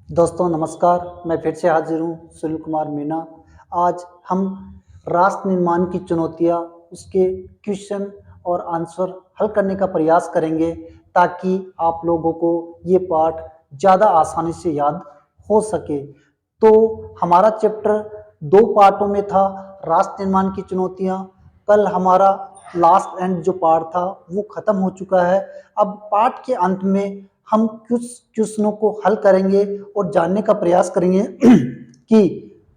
दोस्तों नमस्कार। मैं फिर से हाजिर हूँ सुनील कुमार मीना। आज हम राष्ट्र निर्माण की चुनौतियाँ, उसके क्वेश्चन और आंसर हल करने का प्रयास करेंगे ताकि आप लोगों को ये पाठ ज़्यादा आसानी से याद हो सके। तो हमारा चैप्टर 2 पार्टों में था, राष्ट्र निर्माण की चुनौतियाँ। कल हमारा लास्ट एंड जो पार्ट था वो खत्म हो चुका है। अब पार्ट के अंत में हम कुछ क्वेश्चनों को हल करेंगे और जानने का प्रयास करेंगे कि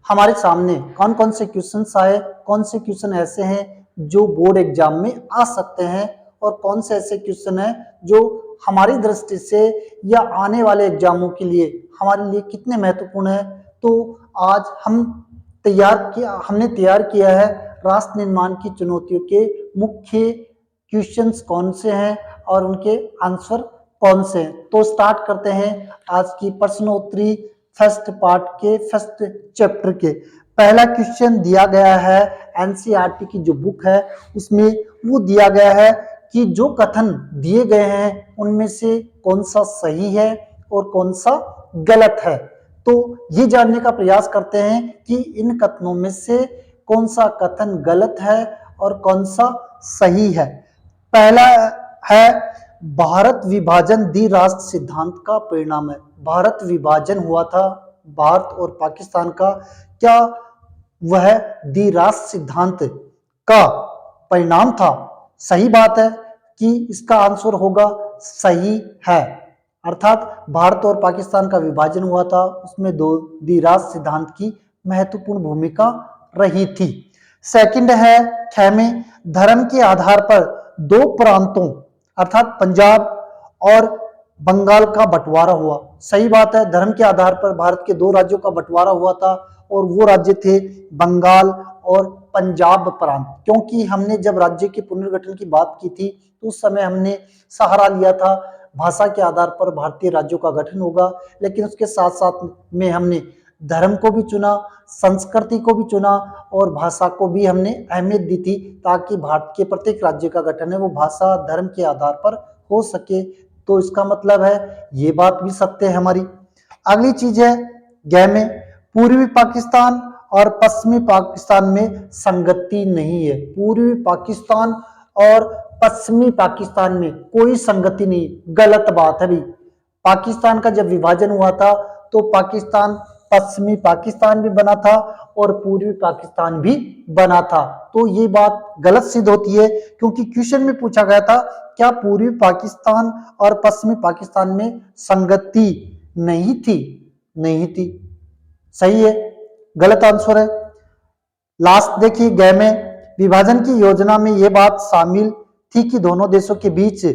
हमारे सामने कौन कौन से क्वेश्चंस आए, कौन से क्वेश्चन ऐसे हैं जो बोर्ड एग्जाम में आ सकते हैं और कौन से ऐसे क्वेश्चन हैं जो हमारी दृष्टि से या आने वाले एग्जामों के लिए हमारे लिए कितने महत्वपूर्ण है। तो आज हमने तैयार किया है राष्ट्र निर्माण की चुनौतियों के मुख्य क्वेश्चंस कौन से हैं और उनके आंसर कौन से हैं। तो स्टार्ट करते हैं आज की प्रश्नोत्तरी फर्स्ट पार्ट के फर्स्ट चैप्टर के। पहला क्वेश्चन दिया गया है एनसीईआरटी की जो बुक है उसमें वो दिया गया है कि जो कथन दिए गए हैं उनमें से कौन सा सही है और कौन सा गलत है। तो ये जानने का प्रयास करते हैं कि इन कथनों में से कौन सा कथन गलत है और कौन सा सही है। पहला है भारत विभाजन द्विराष्ट्र सिद्धांत का परिणाम है। भारत विभाजन हुआ था भारत और पाकिस्तान का, क्या वह द्विराष्ट्र सिद्धांत का परिणाम था? सही बात है कि इसका आंसर होगा सही है। अर्थात भारत और पाकिस्तान का विभाजन हुआ था, उसमें दो द्विराष्ट्र सिद्धांत की महत्वपूर्ण भूमिका रही थी। सेकंड है खेमे, धर्म के आधार पर दो प्रांतों अर्थात पंजाब और बंगाल का बंटवारा हुआ। सही बात है, धर्म के आधार पर भारत के दो राज्यों का बंटवारा हुआ था और वो राज्य थे बंगाल और पंजाब प्रांत। क्योंकि हमने जब राज्य के पुनर्गठन की बात की थी तो उस समय हमने सहारा लिया था भाषा के आधार पर भारतीय राज्यों का गठन होगा, लेकिन उसके साथ साथ में हमने धर्म को भी चुना, संस्कृति को भी चुना और भाषा को भी हमने अहमियत दी थी ताकि भारत के प्रत्येक राज्य का गठन है वो भाषा धर्म के आधार पर हो सके। तो इसका मतलब है ये बात भी सत्य है हमारी। अगली चीज है गैमे, पूर्वी पाकिस्तान और पश्चिमी पाकिस्तान में संगति नहीं है। पूर्वी पाकिस्तान और पश्चिमी पाकिस्तान में कोई संगति नहीं, गलत बात है भाई। पाकिस्तान का जब विभाजन हुआ था तो पाकिस्तान पश्चिमी पाकिस्तान भी बना था और पूर्वी पाकिस्तान भी बना था। तो ये बात गलत सिद्ध होती है क्योंकि क्वेश्चन में पूछा गया था क्या पूर्वी पाकिस्तान और पश्चिमी पाकिस्तान में संगति नहीं थी? नहीं थी, सही है, गलत आंसर है। लास्ट देखिए गए में विभाजन की योजना में यह बात शामिल थी कि दोनों देशों के बीच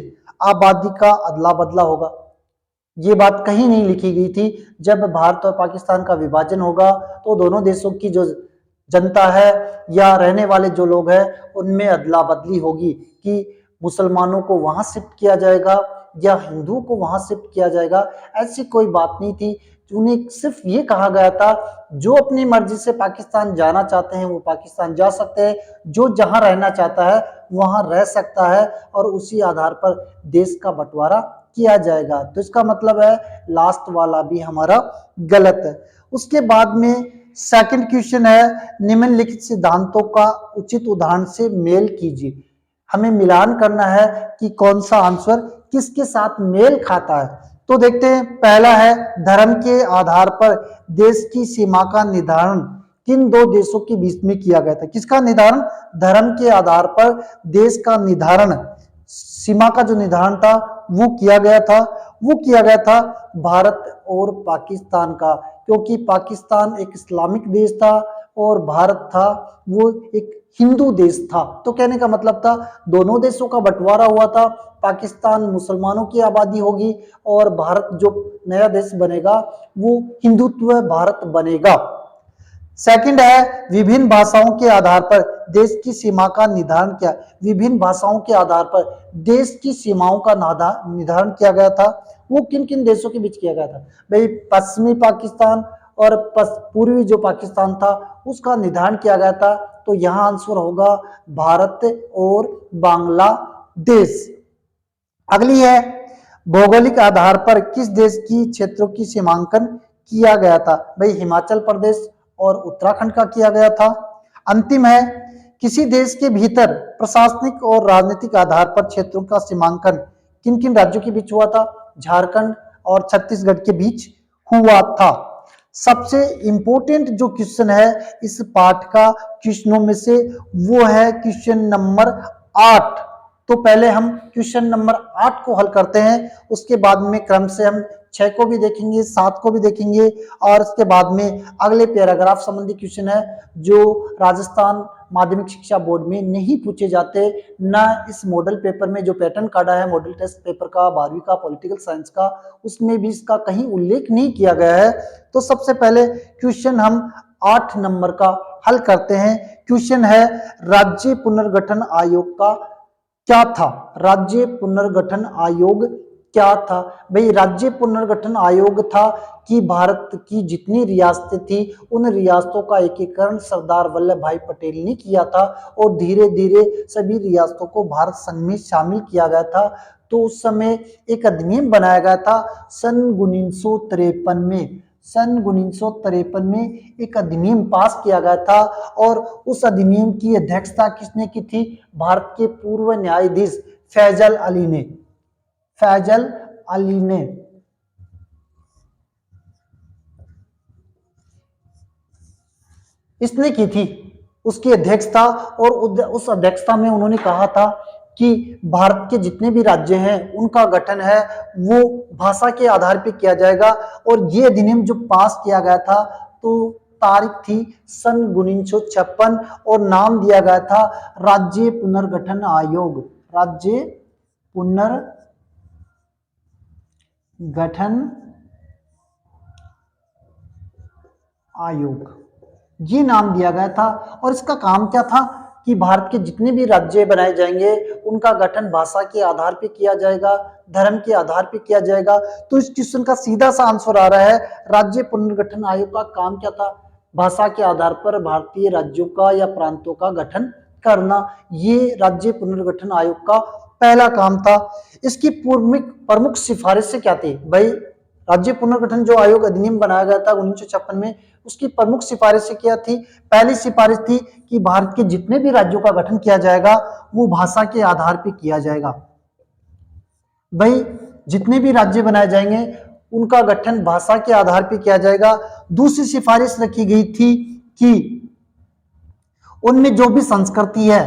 आबादी का अदला बदला होगा। ये बात कहीं नहीं लिखी गई थी। जब भारत और पाकिस्तान का विभाजन होगा तो दोनों देशों की जो जनता है या रहने वाले जो लोग हैं उनमें अदला बदली होगी कि मुसलमानों को वहां शिफ्ट किया जाएगा या हिंदुओं को वहां शिफ्ट किया जाएगा। ऐसी कोई बात नहीं थी। उन्हें सिर्फ ये कहा गया था जो अपनी मर्जी से पाकिस्तान जाना चाहते हैं वो पाकिस्तान जा सकते हैं, जो जहां रहना चाहता है वहां रह सकता है और उसी आधार पर देश का बंटवारा किया जाएगा। तो इसका मतलब है लास्ट वाला भी हमारा गलत है। उसके बाद में सेकंड क्वेश्चन है निम्नलिखित सिद्धांतों का उचित उदाहरण से मेल कीजिए। हमें मिलान करना है कि कौन सा आंसर किसके साथ मेल खाता है। तो देखते हैं, पहला है धर्म के आधार पर देश की सीमा का निर्धारण किन दो देशों के बीच में किया गया था? किसका निर्धारण? धर्म के आधार पर देश का निर्धारण, सीमा का जो निर्धारण था वो किया गया था। वो किया गया था भारत और पाकिस्तान का, क्योंकि पाकिस्तान एक इस्लामिक देश था और भारत था वो एक हिंदू देश था। तो कहने का मतलब था दोनों देशों का बंटवारा हुआ था। पाकिस्तान मुसलमानों की आबादी होगी और भारत जो नया देश बनेगा वो हिंदुत्व भारत बनेगा। सेकंड है विभिन्न भाषाओं के आधार पर देश की सीमा का निर्धारण किया। विभिन्न भाषाओं के आधार पर देश की सीमाओं का निर्धारण किया गया था। वो किन किन देशों के बीच किया गया था? भाई पश्चिमी पाकिस्तान और पूर्वी जो पाकिस्तान था उसका निर्धारण किया गया था। तो यहां आंसर होगा भारत और बांग्लादेश। अगली है भौगोलिक आधार पर किस देश की क्षेत्रों की सीमांकन किया गया था? भाई हिमाचल प्रदेश और उत्तराखंड का किया गया था। अंतिम है, किसी देश के भीतर प्रशासनिक और राजनीतिक आधार पर क्षेत्रों का सीमांकन किन किन राज्यों के बीच हुआ था? झारखंड और छत्तीसगढ़ के बीच हुआ था। सबसे इंपॉर्टेंट जो क्वेश्चन है इस पाठ का क्वेश्चनों में से वो है क्वेश्चन नंबर 8। तो पहले हम क्वेश्चन नंबर 8 को हल करते हैं, उसके बाद में क्रम से हम 6 को भी देखेंगे, 7 को भी देखेंगे और उसके बाद में अगले पैराग्राफ संबंधी क्वेश्चन है जो राजस्थान माध्यमिक शिक्षा बोर्ड में नहीं पूछे जाते, ना इस मॉडल पेपर में जो पैटर्न काटा है मॉडल टेस्ट पेपर का 12वीं का पॉलिटिकल साइंस का, उसमें भी इसका कहीं उल्लेख नहीं किया गया है। तो सबसे पहले क्वेश्चन हम 8 नंबर का हल करते हैं। क्वेश्चन है, राज्य पुनर्गठन आयोग का क्या था? राज्य पुनर्गठन आयोग क्या था? भाई राज्य पुनर्गठन आयोग था कि भारत की जितनी रियासतें थी उन रियासतों का एकीकरण सरदार वल्लभ भाई पटेल ने किया था और धीरे धीरे सभी रियासतों को भारत संघ में शामिल किया गया था। तो उस समय एक अधिनियम बनाया गया था सन 1953 में। सन 1953 में एक अधिनियम पास किया गया था और उस अधिनियम की अध्यक्षता किसने की थी? भारत के पूर्व न्यायाधीश फैजल अली ने। फैजल अली ने इसने की थी उसकी अध्यक्षता, और उस अध्यक्षता में उन्होंने कहा था कि भारत के जितने भी राज्य हैं उनका गठन है वो भाषा के आधार पर किया जाएगा। और ये अधिनियम जो पास किया गया था तो तारीख थी सन 1956 और नाम दिया गया था राज्य पुनर्गठन आयोग। राज्य पुनर्गठन आयोग ये नाम दिया गया था। और इसका काम क्या था कि भारत के जितने भी राज्य बनाए जाएंगे उनका गठन भाषा के आधार पर किया जाएगा, धर्म के आधार पर किया जाएगा। तो इस क्वेश्चन का सीधा सा आंसर आ रहा है, राज्य पुनर्गठन आयोग का काम क्या था? भाषा के आधार पर भारतीय राज्यों का या प्रांतों का गठन करना। ये राज्य पुनर्गठन आयोग का पहला काम था। इसकी प्रमुख सिफारिशें क्या थी? भाई राज्य पुनर्गठन जो आयोग अधिनियम बनाया गया था 1956 में, उसकी प्रमुख सिफारिशें क्या थी? पहली सिफारिश थी कि भारत के जितने भी राज्यों का गठन किया जाएगा वो भाषा के आधार पर किया जाएगा। भाई जितने भी राज्य बनाए जाएंगे उनका गठन भाषा के आधार पर किया जाएगा। दूसरी सिफारिश रखी गई थी कि उनमें जो भी संस्कृति है,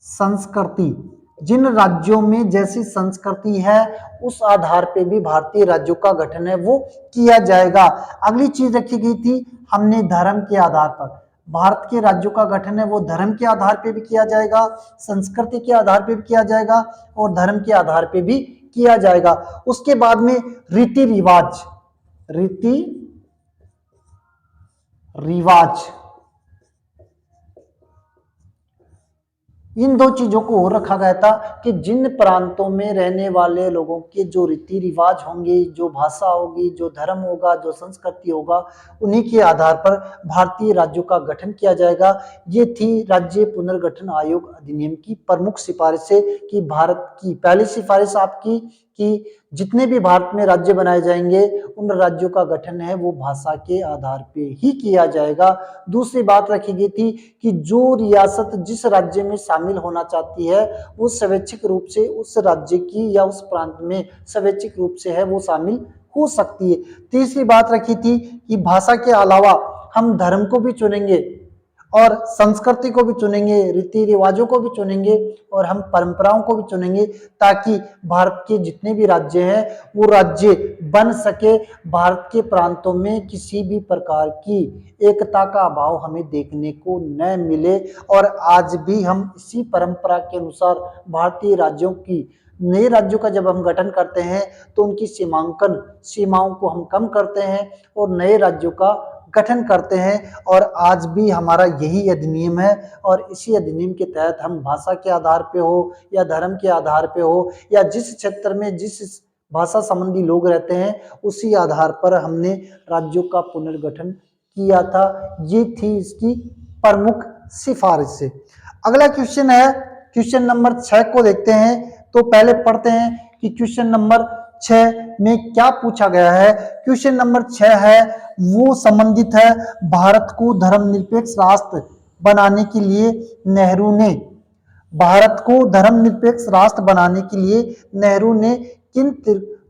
संस्कृति जिन राज्यों में जैसी संस्कृति है उस आधार पे भी भारतीय राज्यों का गठन है वो किया जाएगा। अगली चीज रखी गई थी हमने धर्म के आधार पर, भारत के राज्यों का गठन है वो धर्म के आधार पे भी किया जाएगा, संस्कृति के आधार पे भी किया जाएगा और धर्म के आधार पे भी किया जाएगा। उसके बाद में रीति रिवाज, रीति रिवाज इन दो चीजों को और रखा गया था कि जिन प्रांतों में रहने वाले लोगों के जो रीति रिवाज होंगे, जो भाषा होगी, जो धर्म होगा, जो संस्कृति होगा, उन्हीं के आधार पर भारतीय राज्यों का गठन किया जाएगा। ये थी राज्य पुनर्गठन आयोग अधिनियम की प्रमुख सिफारिशें कि भारत की पहली सिफारिश आपकी कि जितने भी भारत में राज्य बनाए जाएंगे उन राज्यों का गठन है वो भाषा के आधार पे ही किया जाएगा। दूसरी बात रखी गई थी कि जो रियासत जिस राज्य में शामिल होना चाहती है वो स्वैच्छिक रूप से उस राज्य की या उस प्रांत में स्वैच्छिक रूप से है वो शामिल हो सकती है। तीसरी बात रखी थी कि भाषा के अलावा हम धर्म को भी चुनेंगे और संस्कृति को भी चुनेंगे, रीति रिवाजों को भी चुनेंगे और हम परंपराओं को भी चुनेंगे ताकि भारत के जितने भी राज्य हैं वो राज्य बन सके। भारत के प्रांतों में किसी भी प्रकार की एकता का अभाव हमें देखने को न मिले और आज भी हम इसी परंपरा के अनुसार भारतीय राज्यों की नए राज्यों का जब हम गठन करते हैं तो उनकी सीमाओं को हम कम करते हैं और नए राज्यों का गठन करते हैं। और आज भी हमारा यही अधिनियम है और इसी अधिनियम के तहत हम भाषा के आधार पे हो या धर्म के आधार पे हो या जिस क्षेत्र में जिस भाषा संबंधी लोग रहते हैं उसी आधार पर हमने राज्यों का पुनर्गठन किया था। ये थी इसकी प्रमुख सिफारिशें। अगला क्वेश्चन है क्वेश्चन नंबर 6 को देखते हैं। तो पहले पढ़ते हैं कि क्वेश्चन नंबर 6 में क्या पूछा गया है? क्वेश्चन नंबर 6 है वो संबंधित है भारत को धर्मनिरपेक्ष राष्ट्र बनाने के लिए नेहरू ने भारत को धर्मनिरपेक्ष राष्ट्र बनाने के लिए नेहरू ने किन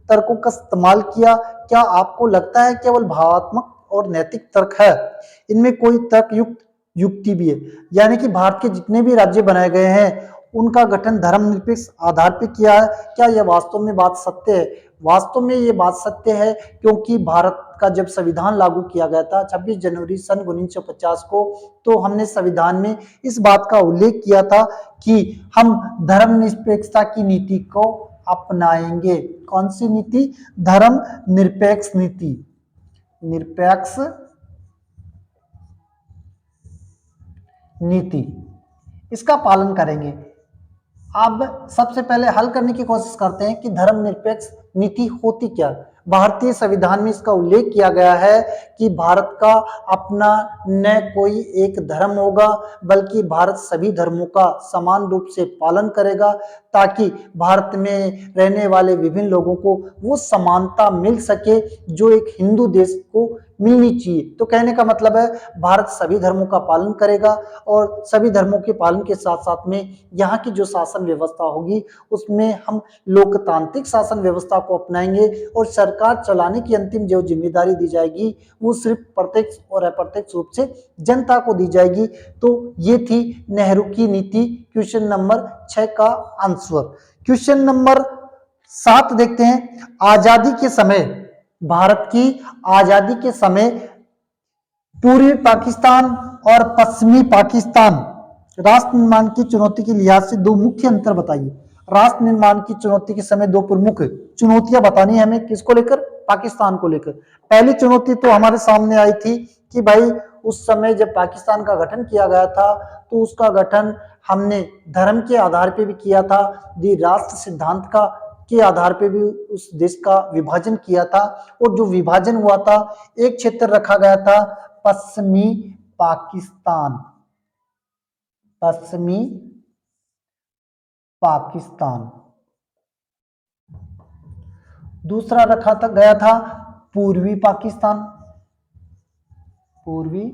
तर्कों का इस्तेमाल किया? क्या आपको लगता है केवल भावात्मक और नैतिक तर्क है? इनमें कोई तर्कयुक्त युक्ति भी है। यानी कि भारत के जितने भी राज्य बनाए गए हैं उनका गठन धर्मनिरपेक्ष आधार पर किया है। क्या यह वास्तव में बात सत्य है? वास्तव में ये बात सत्य है, क्योंकि भारत का जब संविधान लागू किया गया था 26 जनवरी सन 1950 को, तो हमने संविधान में इस बात का उल्लेख किया था कि हम धर्मनिरपेक्षता की नीति को अपनाएंगे। कौन सी नीति? धर्मनिरपेक्ष नीति, निरपेक्ष नीति, इसका पालन करेंगे। अब सबसे पहले हल करने की कोशिश करते हैं कि धर्मनिरपेक्ष नीति होती क्या? भारतीय संविधान में इसका उल्लेख किया गया है कि भारत का अपना न कोई एक धर्म होगा, बल्कि भारत सभी धर्मों का समान रूप से पालन करेगा, ताकि भारत में रहने वाले विभिन्न लोगों को वो समानता मिल सके जो एक हिंदू देश को मिलनी चाहिए। तो कहने का मतलब है भारत सभी धर्मों का पालन करेगा और सभी धर्मों के पालन के साथ साथ में यहाँ की जो शासन व्यवस्था होगी उसमें हम लोकतांत्रिक शासन व्यवस्था को अपनाएंगे और सरकार चलाने की अंतिम जो जिम्मेदारी दी जाएगी वो सिर्फ प्रत्यक्ष और अप्रत्यक्ष रूप से जनता को दी जाएगी। तो ये थी नेहरू की नीति। क्वेश्चन नंबर 6 का आंसर। क्वेश्चन नंबर 7 देखते हैं। आजादी के समय, भारत की आजादी के समय पूर्वी पाकिस्तान और पश्चिमी पाकिस्तान राष्ट्र निर्माण की चुनौती के लिहाज से दो मुख्य अंतर बताइए। राष्ट्र निर्माण की चुनौती के समय दो प्रमुख चुनौतियां बतानी है हमें। किसको लेकर? पाकिस्तान को लेकर। पहली चुनौती तो हमारे सामने आई थी कि भाई उस समय जब पाकिस्तान का गठन किया गया था तो उसका गठन हमने धर्म के आधार पर भी किया था, राष्ट्र सिद्धांत का के आधार पे भी उस देश का विभाजन किया था। और जो विभाजन हुआ था, एक क्षेत्र रखा गया था पश्चिमी पाकिस्तान, पश्चिमी पाकिस्तान। दूसरा रखा गया था पूर्वी पाकिस्तान, पूर्वी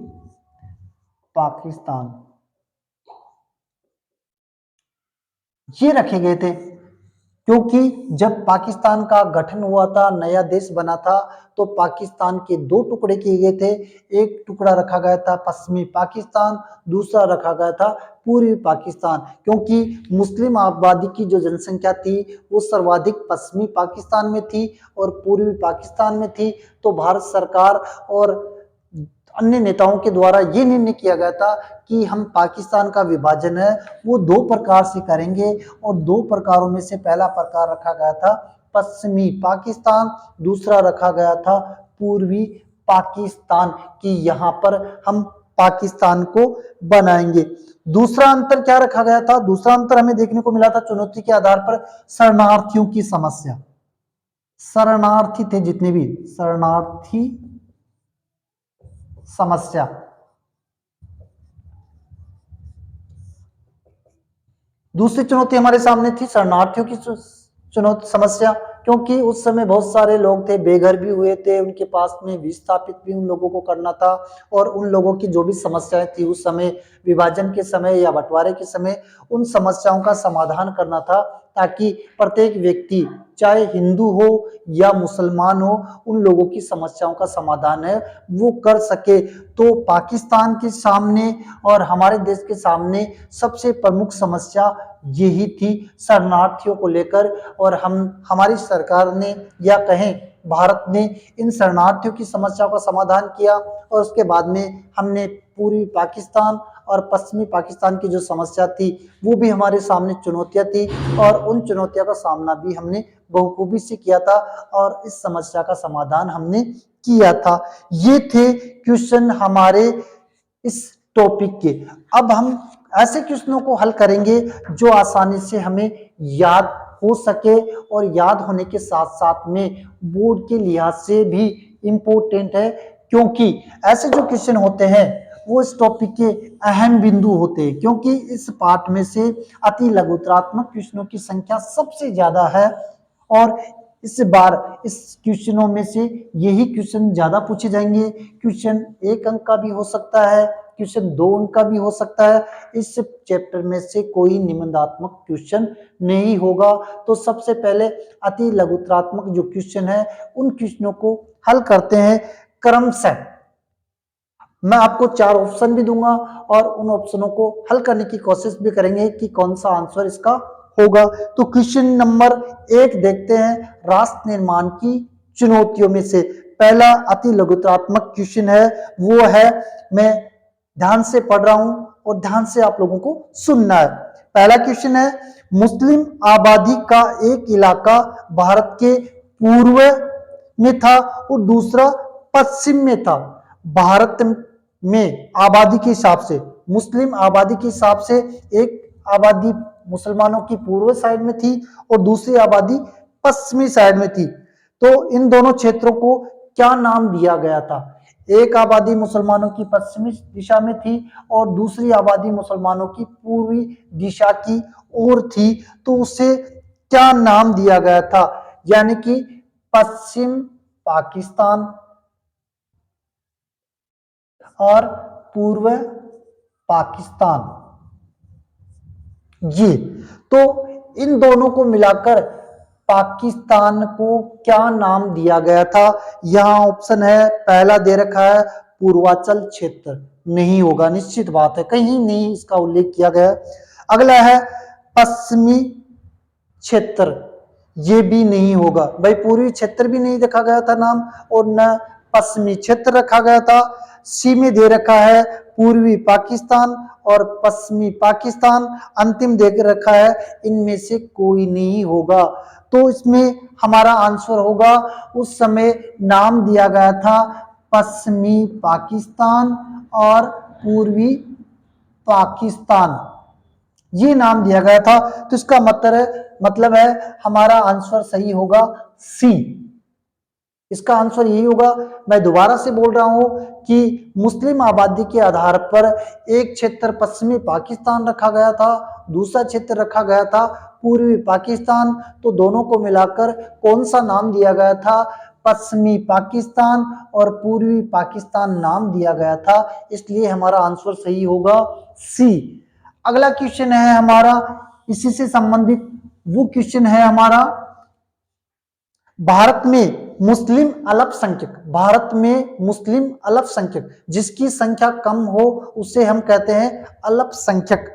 पाकिस्तान। ये रखे गए थे क्योंकि जब पाकिस्तान का गठन हुआ था, नया देश बना था, तो पाकिस्तान के दो टुकड़े किए गए थे। एक टुकड़ा रखा गया था पश्चिमी पाकिस्तान, दूसरा रखा गया था पूर्वी पाकिस्तान, क्योंकि मुस्लिम आबादी की जो जनसंख्या थी वो सर्वाधिक पश्चिमी पाकिस्तान में थी और पूर्वी पाकिस्तान में थी। तो भारत सरकार और अन्य नेताओं के द्वारा ये निर्णय किया गया था कि हम पाकिस्तान का विभाजन है वो दो प्रकार से करेंगे, और दो प्रकारों में से पहला प्रकार रखा गया था पश्चिमी पाकिस्तान, दूसरा रखा गया था पूर्वी पाकिस्तान, कि यहाँ पर हम पाकिस्तान को बनाएंगे। दूसरा अंतर क्या रखा गया था? दूसरा अंतर हमें देखने को मिला था चुनौती के आधार पर शरणार्थियों की समस्या। शरणार्थी थे जितने भी, शरणार्थी समस्या। दूसरी चुनौती हमारे सामने थी शरणार्थियों की चुनौती समस्या, क्योंकि उस समय बहुत सारे लोग थे, बेघर भी हुए थे, उनके पास में विस्थापित भी उन लोगों को करना था, और उन लोगों की जो भी समस्याएं थी उस समय विभाजन के समय या बंटवारे के समय उन समस्याओं का समाधान करना था, ताकि प्रत्येक व्यक्ति चाहे हिंदू हो या मुसलमान हो उन लोगों की समस्याओं का समाधान है वो कर सके। तो पाकिस्तान के सामने और हमारे देश के सामने सबसे प्रमुख समस्या यही थी शरणार्थियों को लेकर, और हमारी सरकार ने या कहें भारत ने इन शरणार्थियों की समस्याओं का समाधान किया, और उसके बाद में हमने पूर्वी पाकिस्तान और पश्चिमी पाकिस्तान की जो समस्या थी वो भी हमारे सामने चुनौतियां थी, और उन चुनौतियों का सामना भी हमने बखूबी से किया था और इस समस्या का समाधान हमने किया था। ये थे क्वेश्चन हमारे इस टॉपिक के। अब हम ऐसे क्वेश्चनों को हल करेंगे जो आसानी से हमें याद हो सके, और याद होने के साथ साथ में बोर्ड के लिहाज से भी इम्पोर्टेंट है, क्योंकि ऐसे जो क्वेश्चन होते हैं वो इस टॉपिक के अहम बिंदु होते हैं, क्योंकि इस पाठ में से अति लघुतरात्मक क्वेश्चनों की संख्या सबसे ज्यादा है, और इस बार इस क्वेश्चनों में से यही क्वेश्चन ज्यादा पूछे जाएंगे। क्वेश्चन 1 अंक का भी हो सकता है, क्वेश्चन 2 अंक का भी हो सकता है। इस चैप्टर में से कोई निबंधात्मक क्वेश्चन नहीं होगा। तो सबसे पहले अति लघुत्रात्मक जो क्वेश्चन है उन क्वेश्चनों को हल करते हैं क्रमशः। मैं आपको 4 ऑप्शन भी दूंगा और उन ऑप्शनों को हल करने की कोशिश भी करेंगे कि कौन सा आंसर इसका होगा। तो क्वेश्चन नंबर 1 देखते हैं, राष्ट्र निर्माण की चुनौतियों में से पहला अति लघुत्रात्मक क्वेश्चन है, वो है, मैं ध्यान से पढ़ रहा हूं और ध्यान से आप लोगों को सुनना है। पहला क्वेश्चन है, मुस्लिम आबादी का एक इलाका भारत के पूर्व में था और दूसरा पश्चिम में था। भारत में आबादी के हिसाब से, मुस्लिम आबादी के हिसाब से एक आबादी मुसलमानों की पूर्व साइड में थी और दूसरी आबादी पश्चिमी साइड में थी। तो इन दोनों क्षेत्रों को क्या नाम दिया गया था? एक आबादी मुसलमानों की पश्चिमी दिशा में थी और दूसरी आबादी मुसलमानों की पूर्वी दिशा की ओर थी। तो उसे क्या नाम दिया गया था? यानी कि पश्चिम पाकिस्तान और पूर्व पाकिस्तान। जी, तो इन दोनों को मिलाकर पाकिस्तान को क्या नाम दिया गया था? यहां ऑप्शन है, पहला दे रखा है पूर्वांचल क्षेत्र, नहीं होगा, निश्चित बात है, कहीं नहीं इसका उल्लेख किया गया। अगला है पश्चिमी क्षेत्र, ये भी नहीं होगा भाई, पूर्वी क्षेत्र भी नहीं देखा गया था नाम और न पश्चिमी क्षेत्र रखा गया था। सी में दे रखा है पूर्वी पाकिस्तान और पश्चिमी पाकिस्तान, अंतिम दे रखा है इनमें से कोई नहीं होगा। तो इसमें हमारा आंसर होगा, उस समय नाम दिया गया था पश्चिमी पाकिस्तान और पूर्वी पाकिस्तान, ये नाम दिया गया था। तो इसका मतलब है हमारा आंसर सही होगा सी, इसका आंसर यही होगा। मैं दोबारा से बोल रहा हूं कि मुस्लिम आबादी के आधार पर एक क्षेत्र पश्चिमी पाकिस्तान रखा गया था, दूसरा क्षेत्र रखा गया था पूर्वी पाकिस्तान। तो दोनों को मिलाकर कौन सा नाम दिया गया था? पश्चिमी पाकिस्तान और पूर्वी पाकिस्तान नाम दिया गया था, इसलिए हमारा आंसर सही होगा सी। अगला क्वेश्चन है हमारा इसी से संबंधित, वो क्वेश्चन है हमारा, भारत में मुस्लिम अल्पसंख्यक, भारत में मुस्लिम अल्पसंख्यक जिसकी संख्या कम हो उसे हम कहते हैं अल्पसंख्यक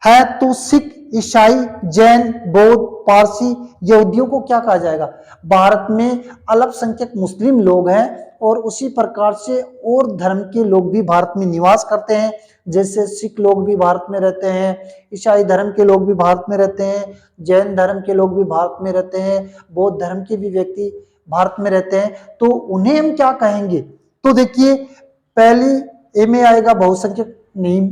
है। तो सिख, ईसाई, जैन, बौद्ध, पारसी, यहूदियों को क्या कहा जाएगा? भारत में अल्पसंख्यक मुस्लिम लोग हैं और उसी प्रकार से और धर्म के लोग भी भारत में निवास करते हैं, जैसे सिख लोग भी भारत में रहते हैं, ईसाई धर्म के लोग भी भारत में रहते हैं, जैन धर्म के लोग भी भारत में रहते हैं, बौद्ध धर्म के भी व्यक्ति भारत में रहते हैं। तो उन्हें हम क्या कहेंगे? तो देखिए, पहली ए में आएगा बहुसंख्यक, नहीं,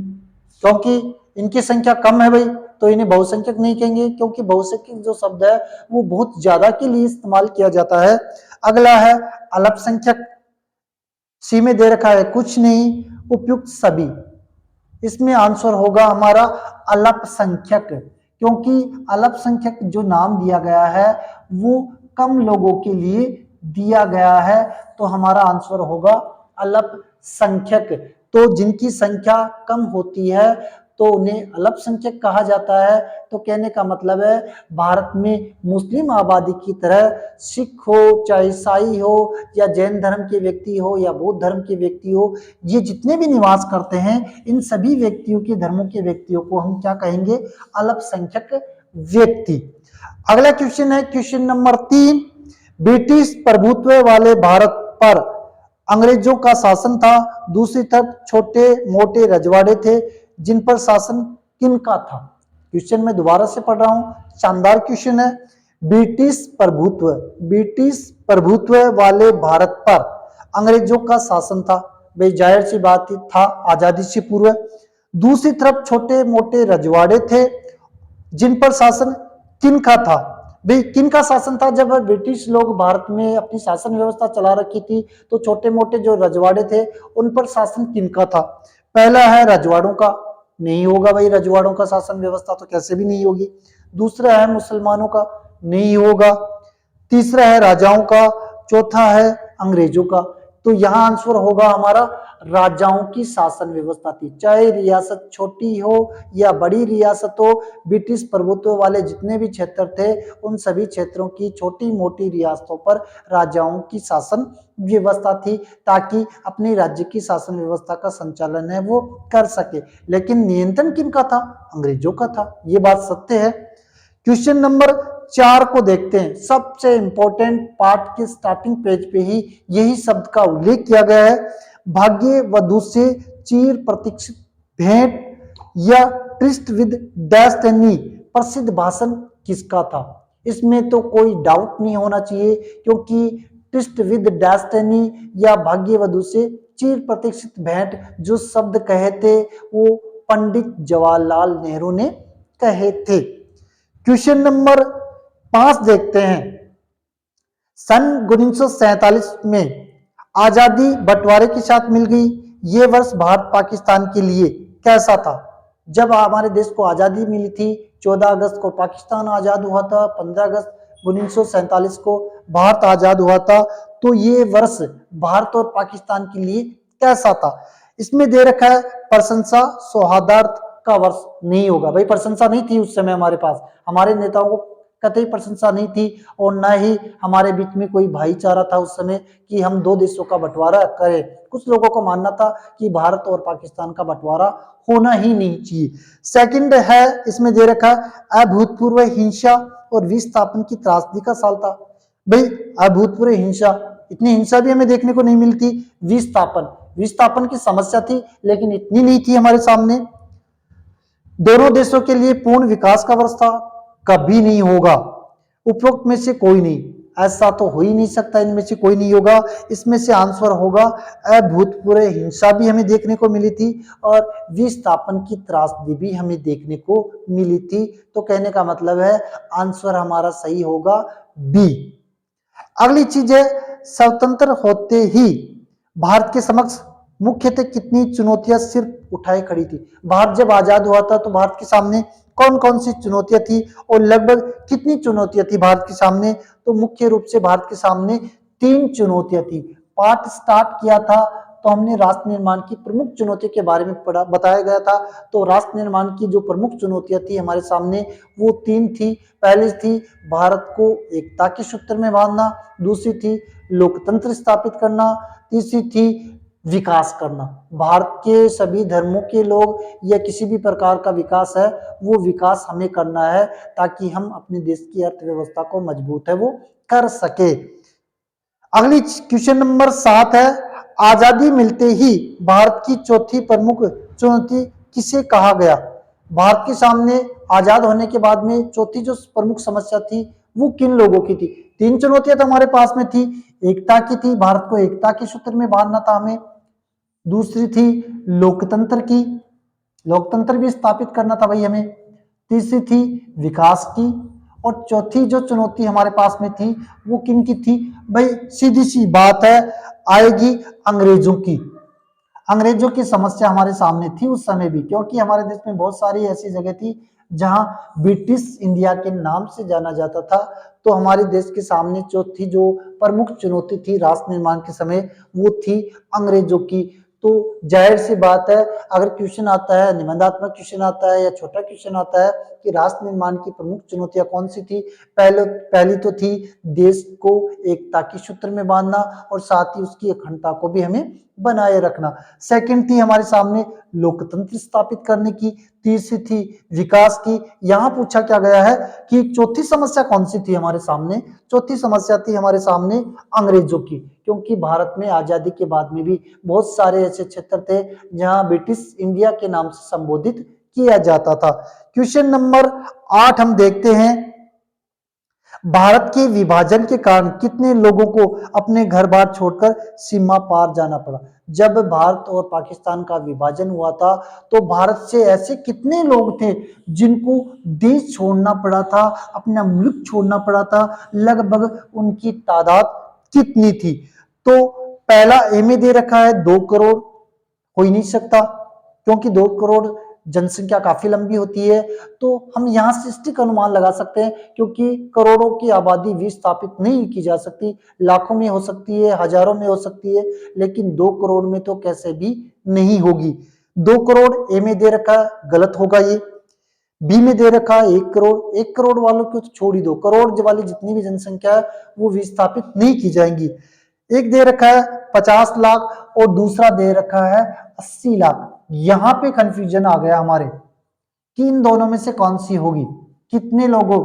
क्योंकि इनकी संख्या कम है भाई, तो इन्हें बहुसंख्यक नहीं कहेंगे, क्योंकि बहुसंख्यक जो शब्द है वो बहुत ज्यादा के लिए इस्तेमाल किया जाता है। अगला है अल्पसंख्यक, सी में दे रखा है कुछ नहीं, उपयुक्त सभी, इसमें आंसर होगा हमारा अल्पसंख्यक, क्योंकि अल्पसंख्यक जो नाम दिया गया है वो कम लोगों के लिए दिया गया है, तो हमारा आंसर होगा अल्पसंख्यक। तो जिनकी संख्या कम होती है तो उन्हें अल्पसंख्यक कहा जाता है। तो कहने का मतलब है भारत में मुस्लिम आबादी की तरह सिख हो, चाहे ईसाई हो या जैन धर्म के व्यक्ति हो या बौद्ध धर्म के व्यक्ति हो, ये जितने भी निवास करते हैं इन सभी व्यक्तियों के धर्मों के व्यक्तियों को हम क्या कहेंगे? अल्पसंख्यक व्यक्ति। अगला क्वेश्चन है क्वेश्चन नंबर 3, ब्रिटिश प्रभुत्व वाले भारत पर अंग्रेजों का शासन था, दूसरी तरफ छोटे मोटे रजवाड़े थे, जिन पर शासन किनका था? क्वेश्चन मैं दोबारा से पढ़ रहा हूं, शानदार क्वेश्चन है। ब्रिटिश प्रभुत्व वाले भारत पर अंग्रेजों का शासन था, भाई जाहिर सी बात था, आजादी से पूर्व। दूसरी तरफ छोटे मोटे रजवाड़े थे, जिन पर शासन किनका था? भाई किनका शासन था? जब ब्रिटिश लोग भारत में अपनी शासन व्यवस्था चला रखी थी तो छोटे मोटे जो रजवाड़े थे उन पर शासन किनका था? पहला है रजवाड़ों का, नहीं होगा भाई, रजवाड़ों का शासन व्यवस्था तो कैसे भी नहीं होगी। दूसरा है मुसलमानों का, नहीं होगा। तीसरा है राजाओं का, चौथा है अंग्रेजों का। तो यहाँ आंसर होगा हमारा राजाओं की शासन व्यवस्था थी। चाहे रियासत छोटी हो या बड़ी रियासत हो, ब्रिटिश प्रभुत्व वाले जितने भी क्षेत्र थे उन सभी क्षेत्रों की छोटी मोटी रियासतों पर राजाओं की शासन व्यवस्था थी, ताकि अपने राज्य की शासन व्यवस्था का संचालन है वो कर सके। लेकिन नियंत्रण किनका था? अंग्रेजों का था। ये बात सत्य है। क्वेश्चन नंबर 4 को देखते हैं। सबसे इंपॉर्टेंट पार्ट के स्टार्टिंग पेज पे ही यही शब्द का उल्लेख किया गया है। भाग्य वधु से चिर प्रतीक्षित भेंट या ट्रिस्ट विद डेस्टिनी प्रसिद्ध भाषण किसका था? इसमें तो कोई डाउट नहीं होना चाहिए, क्योंकि ट्रिस्ट विद डेस्टिनी या भाग्य वधु से चिर प्रतीक्षित भेंट जो शब्द कहे थे वो पंडित जवाहरलाल नेहरू ने कहे थे। क्वेश्चन नंबर 5 देखते हैं। सन 1947 में आजादी बंटवारे के साथ मिल गई। ये वर्ष भारत पाकिस्तान के लिए कैसा था? जब हमारे देश को आजादी मिली थी 14 अगस्त को पाकिस्तान आजाद हुआ था, 15 अगस्त 1947 को भारत आजाद हुआ था। तो ये वर्ष भारत और पाकिस्तान के लिए कैसा था? इसमें दे रखा है प्रशंसा सौहार्द का वर्ष नहीं होगा। भाई प्रशंसा नहीं थी उस समय हमारे पास, हमारे नेताओं को कतई प्रशंसा नहीं थी, और ना ही हमारे बीच में कोई भाईचारा था उस समय कि हम दो देशों का बंटवारा करें। कुछ लोगों को मानना था कि भारत और पाकिस्तान का बंटवारा होना ही नहीं चाहिए। सेकंड है, इसमें दे रखा अभूतपूर्व हिंसा और विस्थापन की त्रासदी का साल था। भाई अभूतपूर्व हिंसा, इतनी हिंसा भी हमें देखने को नहीं मिलती। विस्थापन की समस्या थी लेकिन इतनी नहीं थी हमारे सामने। दोनों देशों के लिए पूर्ण विकास का वर्ष था, कभी नहीं होगा। उपरोक्त में से कोई नहीं, ऐसा तो हो ही नहीं सकता, इनमें से कोई नहीं होगा। इसमें से आंसर होगा अभूतपूर्व हिंसा भी हमें देखने को मिली थी और विस्थापन की त्रासदी भी हमें देखने को मिली थी। तो कहने का मतलब है आंसर हमारा सही होगा बी। अगली चीज है, स्वतंत्र होते ही भारत के समक्ष मुख्यतः कितनी चुनौतियां सिर्फ उठाई खड़ी थी? भारत जब आजाद हुआ था तो भारत के सामने कौन कौन सी चुनौतियां थी और लगभग कितनी चुनौतियां थी भारत के सामने? तो मुख्य रूप से भारत के सामने 3 चुनौतियां थी। पार्ट स्टार्ट किया था तो हमने राष्ट्र निर्माण की प्रमुख चुनौतियों के बारे में पढ़ा, बताया गया था। तो राष्ट्र निर्माण की जो प्रमुख चुनौतियां थी हमारे सामने वो 3 थी। पहली थी भारत को एकता के सूत्र में बांधना, दूसरी थी लोकतंत्र स्थापित करना, तीसरी थी विकास करना। भारत के सभी धर्मों के लोग या किसी भी प्रकार का विकास है वो विकास हमें करना है, ताकि हम अपने देश की अर्थव्यवस्था को मजबूत है वो कर सके। अगली क्वेश्चन नंबर 7 है, आजादी मिलते ही भारत की चौथी प्रमुख चुनौती किसे कहा गया? भारत के सामने आजाद होने के बाद में चौथी जो प्रमुख समस्या थी वो किन लोगों की थी? 3 चुनौतियां तो हमारे पास में थी। एकता की थी, भारत को एकता के सूत्र में बांधना था हमें। दूसरी थी लोकतंत्र की, लोकतंत्र भी स्थापित करना था भाई हमें। तीसरी थी विकास की, और चौथी जो चुनौती हमारे पास में थी वो किन की थी? भाई सीधी सी बात है, आएगी अंग्रेजों की। अंग्रेजों की समस्या हमारे सामने थी उस समय भी, क्योंकि हमारे देश में बहुत सारी ऐसी जगह थी जहां ब्रिटिश इंडिया के नाम से जाना जाता था। तो हमारे देश के सामने चौथी जो प्रमुख चुनौती थी राष्ट्र निर्माण के समय वो थी अंग्रेजों की। तो जाहिर सी बात है, अगर क्वेश्चन आता है, निबंधात्मक क्वेश्चन आता है या छोटा क्वेश्चन आता है कि राष्ट्र निर्माण की प्रमुख चुनौतियां कौन सी थी, पहली तो थी देश को एकता के सूत्र में बांधना और साथ ही उसकी अखंडता को भी हमें बनाए रखना। सेकंड थी हमारे सामने लोकतंत्र स्थापित करने की। तीसरी थी विकास की। यहां पूछा क्या गया है कि चौथी समस्या कौन सी थी हमारे सामने? चौथी समस्या थी हमारे सामने अंग्रेजों की, क्योंकि भारत में आजादी के बाद में भी बहुत सारे ऐसे क्षेत्र थे जहां ब्रिटिश इंडिया के नाम से संबोधित किया जाता था। क्वेश्चन नंबर 8 हम देखते हैं, भारत के विभाजन के कारण कितने लोगों को अपने घर बार छोड़कर सीमा पार जाना पड़ा? जब भारत और पाकिस्तान का विभाजन हुआ था तो भारत से ऐसे कितने लोग थे जिनको देश छोड़ना पड़ा था, अपना मुल्क छोड़ना पड़ा था? लगभग उनकी तादाद कितनी थी? तो पहला ए में दे रखा है 2 करोड़, हो ही नहीं सकता, क्योंकि 2 करोड़ जनसंख्या काफी लंबी होती है, तो हम यहाँ से सटीक अनुमान लगा सकते हैं, क्योंकि करोड़ों की आबादी विस्थापित नहीं की जा सकती, लाखों में हो सकती है, हजारों में हो सकती है, लेकिन 2 करोड़ में तो कैसे भी नहीं होगी। 2 करोड़ ए में दे रखा है, गलत होगा ये। बी में दे रखा है 1 करोड़, 1 करोड़ वालों को तो छोड़ ही दो, करोड़ वाली जितनी भी जनसंख्या है वो विस्थापित नहीं की जाएंगी। एक दे रखा है 50 लाख और दूसरा दे रखा है 80 लाख। यहां पे कंफ्यूजन आ गया हमारे कि इन दोनों में से कौन सी होगी, कितने लोगों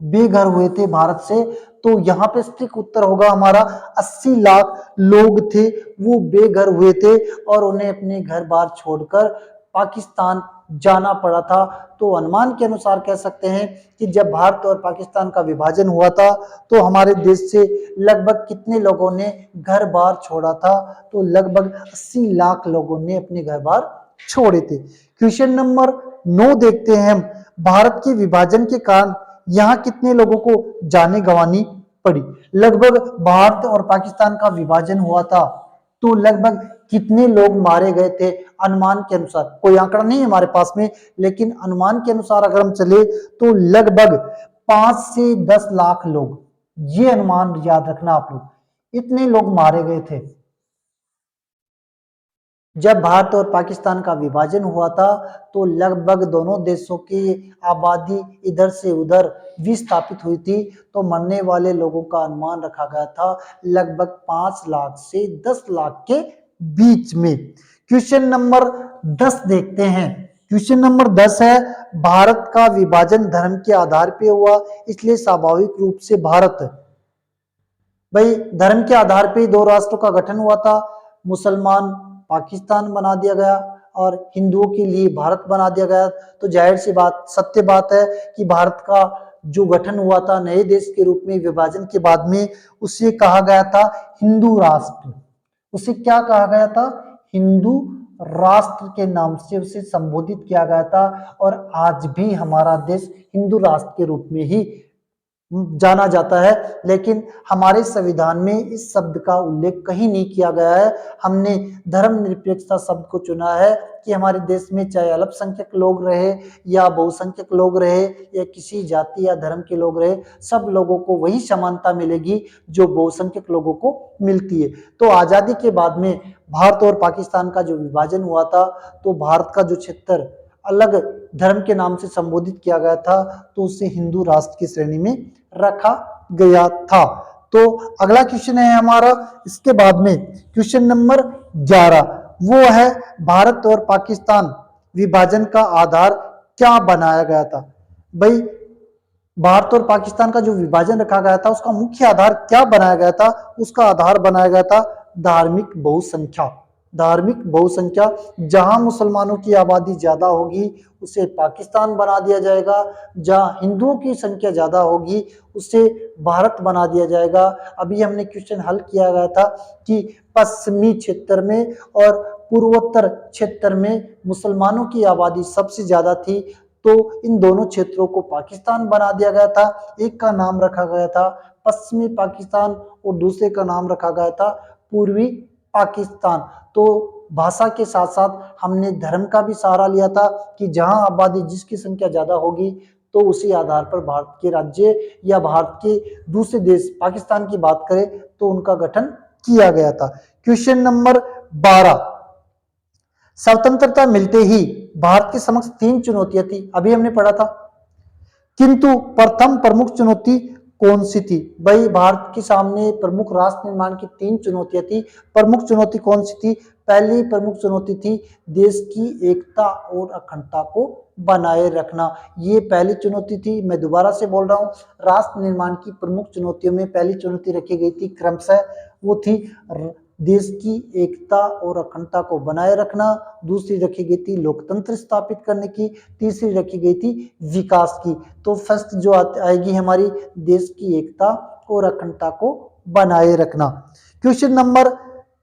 बेघर हुए थे भारत से, तो यहाँ पे सटीक उत्तर होगा हमारा 80 लाख लोग थे वो बेघर हुए थे और उन्हें अपने घर बार छोड़कर पाकिस्तान जाना पड़ा था। तो अनुमान के अनुसार कह सकते हैं कि जब भारत और पाकिस्तान का विभाजन हुआ था तो हमारे देश से लगभग कितने लोगों ने घर बार छोड़ा था, तो लगभग 80 लाख लोगों ने अपने घर बार छोड़े थे। क्वेश्चन नंबर 9 देखते हैं हम, भारत के विभाजन के कारण यहाँ कितने लोगों को जाने गंवानी पड़ी। लगभग भारत और पाकिस्तान का विभाजन हुआ था तो लगभग कितने लोग मारे गए थे अनुमान के अनुसार, कोई आंकड़ा नहीं है हमारे पास में, लेकिन अनुमान के अनुसार अगर हम चले तो लगभग 5 से 10 लाख लोग, ये अनुमान याद रखना आप लोग, इतने लोग मारे गए थे जब भारत और पाकिस्तान का विभाजन हुआ था। तो लगभग दोनों देशों की आबादी इधर से उधर विस्थापित हुई थी, तो मरने वाले लोगों का अनुमान रखा गया था लगभग 5 लाख से 10 लाख के बीच में। क्वेश्चन नंबर 10 देखते हैं। क्वेश्चन नंबर 10 है, भारत का विभाजन धर्म के आधार पर हुआ, इसलिए स्वाभाविक रूप से भारत, भाई धर्म के आधार पर ही 2 राष्ट्रों का गठन हुआ था, मुसलमान पाकिस्तान बना दिया गया और हिंदुओं के लिए भारत बना दिया गया। तो जाहिर सी बात, सत्य बात है कि भारत का जो गठन हुआ था नए देश के रूप में विभाजन के बाद में, उसे कहा गया था हिंदू राष्ट्र। उसे क्या कहा गया था? हिंदू राष्ट्र के नाम से उसे संबोधित किया गया था और आज भी हमारा देश हिंदू राष्ट्र के रूप में ही जाना जाता है। लेकिन हमारे संविधान में इस शब्द का उल्लेख कहीं नहीं किया गया है। हमने धर्मनिरपेक्षता शब्द को चुना है कि हमारे देश में चाहे अल्पसंख्यक लोग रहे या बहुसंख्यक लोग रहे या किसी जाति या धर्म के लोग रहे, सब लोगों को वही समानता मिलेगी जो बहुसंख्यक लोगों को मिलती है। तो आजादी के बाद में भारत और पाकिस्तान का जो विभाजन हुआ था, तो भारत का जो क्षेत्र अलग धर्म के नाम से संबोधित किया गया था, तो उसे हिंदू राष्ट्र की श्रेणी में रखा गया था। तो अगला क्वेश्चन है हमारा इसके बाद में क्वेश्चन नंबर 11, वो है भारत और पाकिस्तान विभाजन का आधार क्या बनाया गया था। भाई भारत और पाकिस्तान का जो विभाजन रखा गया था उसका मुख्य आधार क्या बनाया गया था? उसका आधार बनाया गया था धार्मिक बहुसंख्या। धार्मिक बहुसंख्या, जहां मुसलमानों की आबादी ज्यादा होगी उसे पाकिस्तान बना दिया जाएगा, जहां हिंदुओं की संख्या ज्यादा होगी उसे भारत बना दिया जाएगा। अभी हमने क्वेश्चन हल किया गया था कि पश्चिमी क्षेत्र में और पूर्वोत्तर क्षेत्र में मुसलमानों की आबादी सबसे ज्यादा थी, तो इन दोनों क्षेत्रों को पाकिस्तान बना दिया गया था। एक का नाम रखा गया था पश्चिमी पाकिस्तान और दूसरे का नाम रखा गया था पूर्वी पाकिस्तान। तो भाषा के साथ साथ हमने धर्म का भी सहारा लिया था कि जहां आबादी जिसकी संख्या ज्यादा होगी तो उसी आधार पर भारत के राज्य या भारत के दूसरे देश पाकिस्तान की बात करें तो उनका गठन किया गया था। क्वेश्चन नंबर 12, स्वतंत्रता मिलते ही भारत के समक्ष 3 चुनौतियां थी, अभी हमने पढ़ा था, किंतु प्रथम प्रमुख चुनौती कौन सी थी? भाई भारत के सामने प्रमुख राष्ट्र निर्माण की 3 चुनौतियां थी। प्रमुख चुनौती कौन सी थी? पहली प्रमुख चुनौती थी देश की एकता और अखंडता को बनाए रखना, ये पहली चुनौती थी। मैं दोबारा से बोल रहा हूँ, राष्ट्र निर्माण की प्रमुख चुनौतियों में पहली चुनौती रखी गई थी क्रमशः, वो थी देश की एकता और अखंडता को बनाए रखना, दूसरी रखी गई थी लोकतंत्र स्थापित करने की, तीसरी रखी गई थी विकास की। तो फर्स्ट जो आएगी हमारी देश की एकता और अखंडता को बनाए रखना। क्वेश्चन नंबर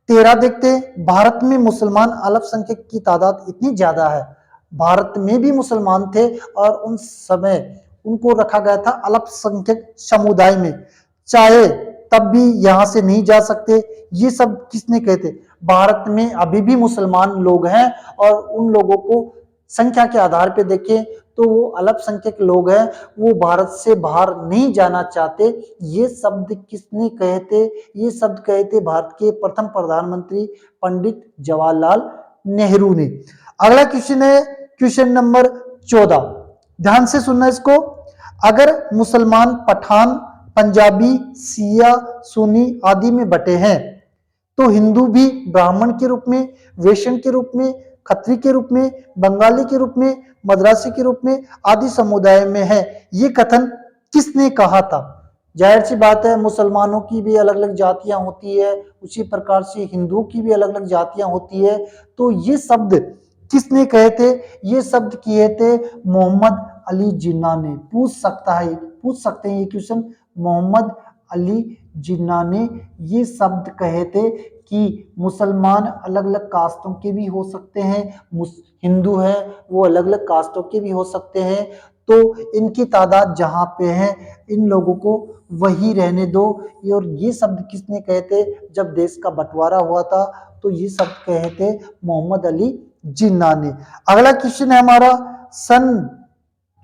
13 देखते हैं, भारत में मुसलमान अल्पसंख्यक की तादाद इतनी ज्यादा है, भारत में भी मुसलमान थे और उन समय उनको रखा गया था अल्पसंख्यक समुदाय में, चाहे तब भी यहां से नहीं जा सकते। ये सब किसने कहे थे? भारत में अभी भी मुसलमान लोग हैं और उन लोगों को संख्या के आधार पे देखें तो वो अल्पसंख्यक लोग हैं, वो भारत से बाहर नहीं जाना चाहते। ये शब्द किसने कहे थे? ये शब्द कहे थे भारत के प्रथम प्रधानमंत्री पंडित जवाहरलाल नेहरू ने। अगला क्वेश्चन है क्वेश्चन नंबर 14, ध्यान से सुनना इसको। अगर मुसलमान पठान, पंजाबी, सिया, सुन्नी आदि में बटे हैं तो हिंदू भी ब्राह्मण के रूप में, वैश्य के रूप में, खत्री के रूप में, बंगाली के रूप में, मद्रासी के रूप में आदि समुदाय में है। ये कथन किसने कहा था? जाहिर सी बात है, मुसलमानों की भी अलग अलग जातियां होती है, उसी प्रकार से हिंदुओं की भी अलग अलग जातियां होती है। तो ये शब्द किसने कहे थे? ये शब्द किए थे मोहम्मद अली जिन्ना ने। पूछ सकते हैं ये क्वेश्चन, मोहम्मद अली जिन्ना ने ये शब्द कहे थे कि मुसलमान अलग अलग कास्टों के भी हो सकते हैं, हिंदू है वो अलग अलग कास्टों के भी हो सकते हैं, तो इनकी तादाद जहां पे है इन लोगों को वही रहने दो। और ये शब्द किसने कहे थे? जब देश का बंटवारा हुआ था तो ये शब्द कहे थे मोहम्मद अली जिन्ना ने। अगला क्वेश्चन है हमारा, सन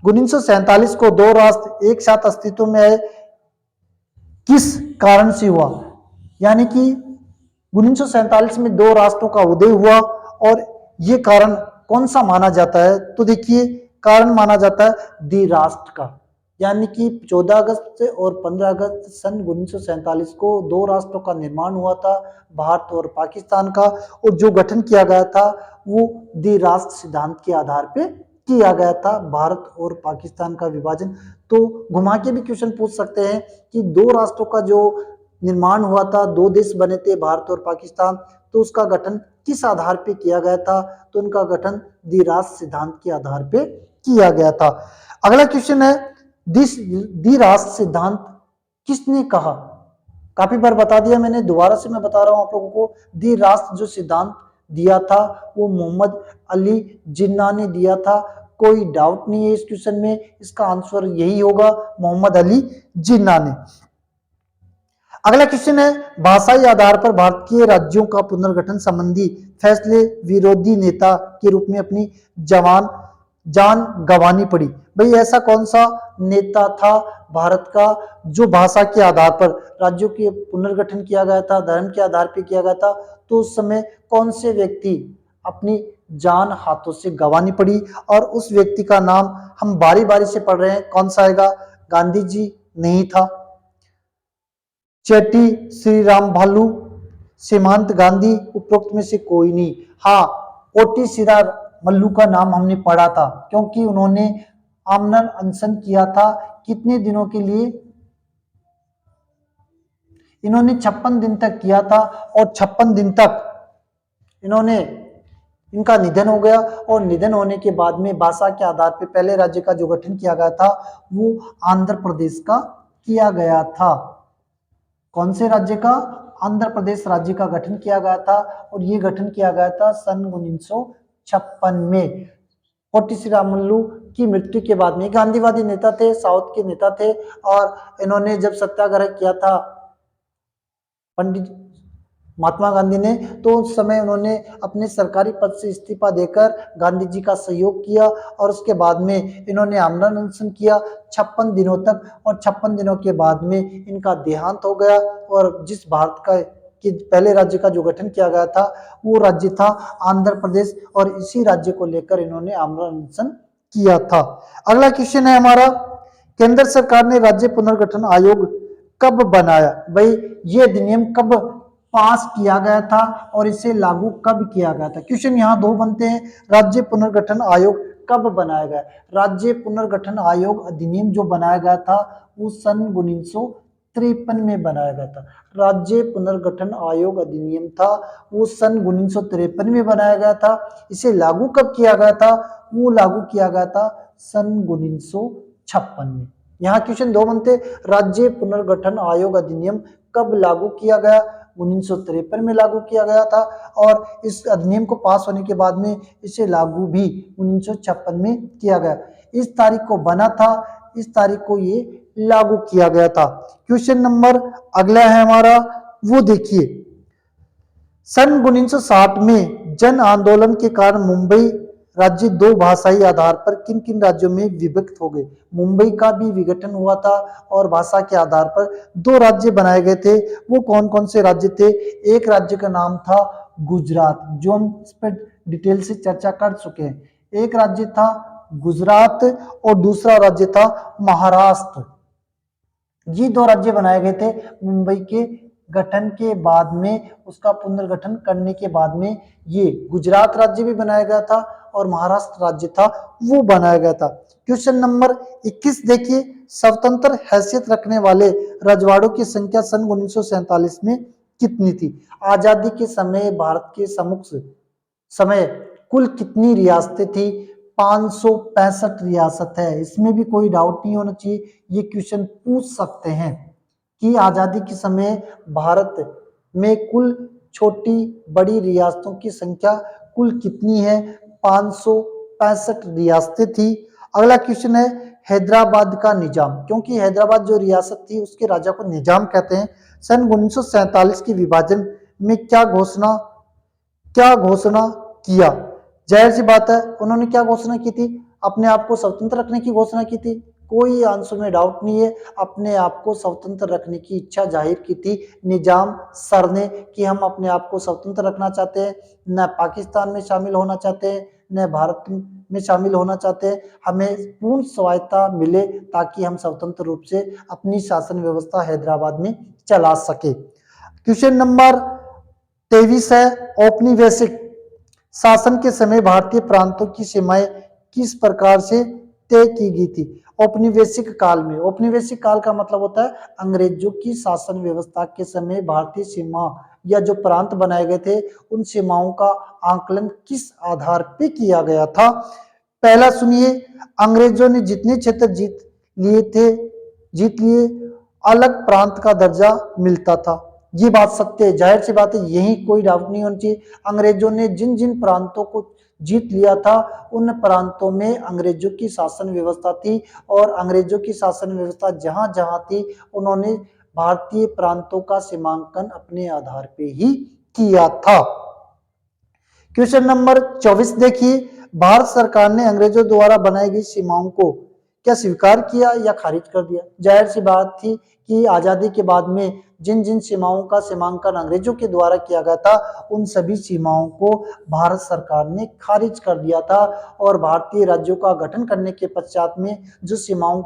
1947 को दो राष्ट्र एक साथ अस्तित्व में आए, किस कारण से हुआ? यानी कि 1947 में दो राष्ट्रों का उदय हुआ और ये कारण कौन सा माना जाता है? तो देखिए, कारण माना जाता है द्विराष्ट्र का। यानी कि 14 अगस्त और 15 अगस्त सन 1947 को दो राष्ट्रों का निर्माण हुआ था, भारत और पाकिस्तान का, और जो गठन किया गया था वो द्विराष्ट्र सिद्धांत के आधार पे किया गया था, भारत और पाकिस्तान का विभाजन। तो घुमा के भी क्वेश्चन पूछ सकते हैं कि दो राष्ट्रों का जो निर्माण हुआ था, दो देश बने थे भारत और पाकिस्तान, तो उसका गठन किस आधार पे किया गया था? तो उनका गठन द्विराष्ट्र सिद्धांत के आधार पे किया गया था। अगला क्वेश्चन है, द्विराष्ट्र सिद्धांत किसने कहा? काफी बार बता दिया मैंने, दोबारा से मैं बता रहा हूं आप लोगों को। द्विराष्ट्र जो सिद्धांत दिया था वो मोहम्मद अली जिन्ना ने दिया था, कोई डाउट नहीं है इस क्वेश्चन में, इसका आंसर यही होगा, मोहम्मद अली जिन्ना ने। अगला क्वेश्चन है, भाषाई आधार पर भारतीय राज्यों का पुनर्गठन संबंधी फैसले विरोधी नेता के रूप में अपनी जान गंवानी पड़ी। भाई ऐसा कौन सा नेता था भारत का जो भाषा के आधार पर राज्यों के पुनर्गठन किया गया था, धर्म के आधार पर किया गया था? तो उस समय कौन से व्यक्ति अपनी जान हाथों से गंवानी पड़ी, और उस व्यक्ति का नाम हम बारी बारी से पढ़ रहे हैं, कौन सा आएगा? गांधी जी नहीं था, चेट्टी श्री राम भालू, सीमांत गांधी, उपरोक्त में से कोई नहीं। हाँ, ओटी सीरा मल्लू का नाम हमने पढ़ा था, क्योंकि उन्होंने आमरण अनशन किया था। कितने दिनों के लिए? इन्होंने 56 दिन तक किया था, और 56 दिन तक इनका निधन हो गया, और निधन होने के बाद में भाषा के आधार पर पहले राज्य का जो गठन किया गया था वो आंध्र प्रदेश का किया गया था। कौन से राज्य का? आंध्र प्रदेश राज्य का गठन किया गया था, और ये गठन किया गया था सन 1956 में। पोटी श्रीरामुलु की मृत्यु के बाद में, गांधीवादी नेता थे, साउथ के नेता थे, और इन्होंने जब सत्याग्रह किया था पंडित महात्मा गांधी ने, तो उस समय उन्होंने अपने सरकारी पद से इस्तीफा देकर गांधी जी का सहयोग किया, और उसके बाद में इन्होंने आमरण अनशन किया 56 दिनों तक, और 56 दिनों के बाद में इनका देहांत हो गया। और जिस भारत का कि पहले राज्य का जो गठन किया गया था वो राज्य था आंध्र प्रदेश, और इसी राज्य को लेकर इन्होंने आमरण अनशन किया था। अगला क्वेश्चन है हमारा, केंद्र सरकार ने राज्य पुनर्गठन आयोग कब बनाया? भाई ये अधिनियम कब पास किया गया था और इसे लागू कब किया गया था? क्वेश्चन यहाँ दो बनते हैं, राज्य पुनर्गठन आयोग कब बनाया गया? राज्य पुनर्गठन आयोग अधिनियम जो बनाया गया था वो सन 1953 में बनाया गया था। राज्य पुनर्गठन आयोग अधिनियम था वो सन 1953 में बनाया गया था। इसे लागू कब किया गया था? वो लागू किया गया था सन 1956 में। यहाँ क्वेश्चन दो बनते, राज्य पुनर्गठन आयोग अधिनियम कब लागू किया गया? 1953 में लागू किया गया था, और इस अधिनियम को पास होने के बाद में इसे लागू भी 1956 में किया गया। इस तारीख को बना था, इस तारीख को ये लागू किया गया था। क्वेश्चन नंबर अगला है हमारा, वो देखिए, सन 1960 में जन आंदोलन के कारण मुंबई राज्य दो भाषाई आधार पर किन किन राज्यों में विभक्त हो गए। मुंबई का भी विघटन हुआ था और भाषा के आधार पर दो राज्य बनाए गए थे। वो कौन कौन से राज्य थे? एक राज्य का नाम था गुजरात, जो हम इस पर डिटेल से चर्चा कर चुके हैं। एक राज्य था गुजरात और दूसरा राज्य था महाराष्ट्र। ये दो राज्य बनाए गए थे मुंबई के गठन के बाद में, उसका पुनर्गठन करने के बाद में ये गुजरात राज्य भी बनाया गया था और महाराष्ट्र राज्य था वो बनाया गया था। क्वेश्चन नंबर 21 देखिए, स्वतंत्र हैसियत रखने वाले रजवाड़ों की संख्या सन 1947 में कितनी थी? आजादी के समय भारत के समय कुल कितनी रियासतें थी? 565 रियासत है। इसमें भी कोई डाउट नहीं होना चाहिए, ये क्वेश्चन पूछ सकते हैं कि आजादी के समय भारत में कुल छोटी बड़ी रियासतों की संख्या कुल कितनी है? 565 रियासतें थी। अगला क्वेश्चन है हैदराबाद का निजाम, क्योंकि हैदराबाद जो रियासत थी उसके राजा को निजाम कहते हैं। सन 1947 के विभाजन में क्या घोषणा किया? जाहिर सी बात है, उन्होंने क्या घोषणा की थी? अपने आप को स्वतंत्र रखने की घोषणा की थी। कोई आंसर में डाउट नहीं है, अपने आप को स्वतंत्र रखने की इच्छा जाहिर की थी निजाम सर ने कि हम अपने आप को स्वतंत्र रखना चाहते हैं, न पाकिस्तान में शामिल होना चाहते हैं, न भारत में शामिल होना चाहते हैं, हमें पूर्ण स्वायत्तता मिले ताकि हम स्वतंत्र रूप से अपनी शासन व्यवस्था हैदराबाद में चला सके। क्वेश्चन नंबर 23 है औपनिवेशिक शासन के समय भारतीय प्रांतों की सीमाएं किस प्रकार से तय की गई थी? औपनिवेशिक काल में, औपनिवेशिक काल का मतलब होता है अंग्रेजों की शासन व्यवस्था के समय भारतीय सीमा या जो प्रांत बनाए गए थे उन सीमाओं का आकलन किस आधार पे किया गया था? पहला सुनिए, अंग्रेजों ने जितने क्षेत्र जीत लिए अलग प्रांत का दर्जा मिलता था। ये बात सत्य है, जाहिर सी बात है, यही कोई डाउट नहीं होना चाहिए। अंग्रेजों ने जिन जिन प्रांतों को जीत लिया था उन प्रांतों में अंग्रेजों की शासन व्यवस्था थी और अंग्रेजों की शासन व्यवस्था जहां जहां थी उन्होंने भारतीय प्रांतों का सीमांकन अपने आधार पे ही किया था। क्वेश्चन नंबर 24 देखिए, भारत सरकार ने अंग्रेजों द्वारा बनाई गई सीमाओं को क्या स्वीकार किया या खारिज कर दिया? जाहिर सी बात थी कि आजादी के बाद में जिन जिन सीमाओं का सीमांकन अंग्रेजों के द्वारा किया गया था उन सभी सीमाओं को भारत सरकार ने खारिज कर दिया था और भारतीय राज्यों का गठन करने के पश्चात में जो सीमाओं